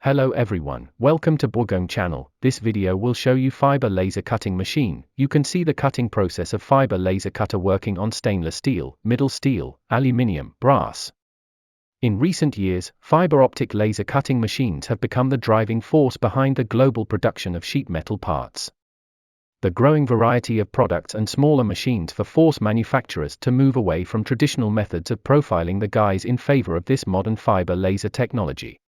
Hello everyone, welcome to BOGONG channel. This video will show you fiber laser cutting machine. You can see the cutting process of fiber laser cutter working on stainless steel, middle steel, aluminium, brass. In recent years, fiber optic laser cutting machines have become the driving force behind the global production of sheet metal parts. The growing variety of products and smaller machines force manufacturers to move away from traditional methods of profiling the guise in favor of this modern fiber laser technology.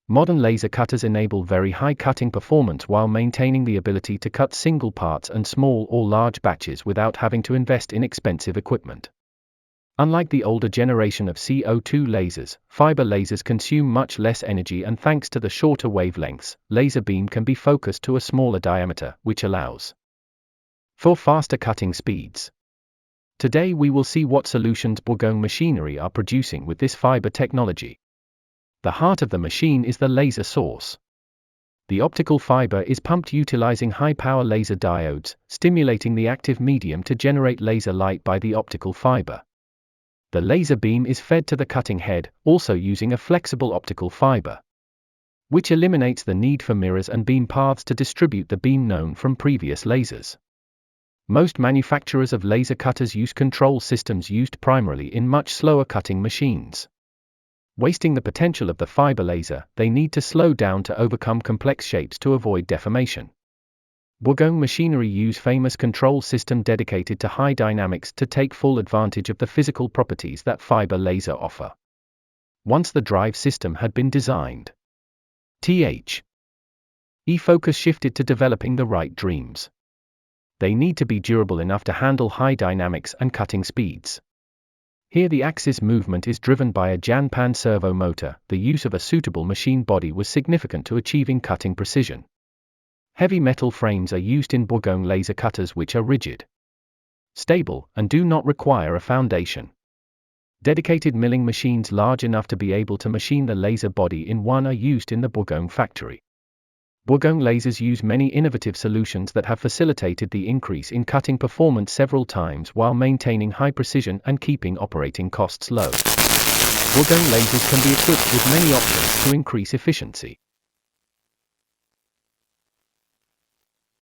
Modern laser cutters enable very high cutting performance while maintaining the ability to cut single parts and small or large batches without having to invest in expensive equipment. Unlike the older generation of CO2 lasers, fiber lasers consume much less energy, and thanks to the shorter wavelengths, laser beam can be focused to a smaller diameter, which allows for faster cutting speeds. Today we will see what solutions BOGONG Machinery are producing with this fiber technology. The heart of the machine is the laser source. The optical fiber is pumped utilizing high-power laser diodes, stimulating the active medium to generate laser light by the optical fiber. The laser beam is fed to the cutting head, also using a flexible optical fiber, which eliminates the need for mirrors and beam paths to distribute the beam known from previous lasers. Most manufacturers of laser cutters use control systems used primarily in much slower cutting machines. Wasting the potential of the fiber laser, they need to slow down to overcome complex shapes to avoid deformation. BOGONG Machinery use famous control system dedicated to high dynamics to take full advantage of the physical properties that fiber laser offer. Once the drive system had been designed, focus shifted to developing the right dreams. They need to be durable enough to handle high dynamics and cutting speeds. Here the axis movement is driven by a Janpan servo motor. The use of a suitable machine body was significant to achieving cutting precision. Heavy metal frames are used in BOGONG laser cutters, which are rigid, stable, and do not require a foundation. Dedicated milling machines large enough to be able to machine the laser body in one are used in the BOGONG factory. BOGONG lasers use many innovative solutions that have facilitated the increase in cutting performance several times while maintaining high precision and keeping operating costs low. BOGONG lasers can be equipped with many options to increase efficiency.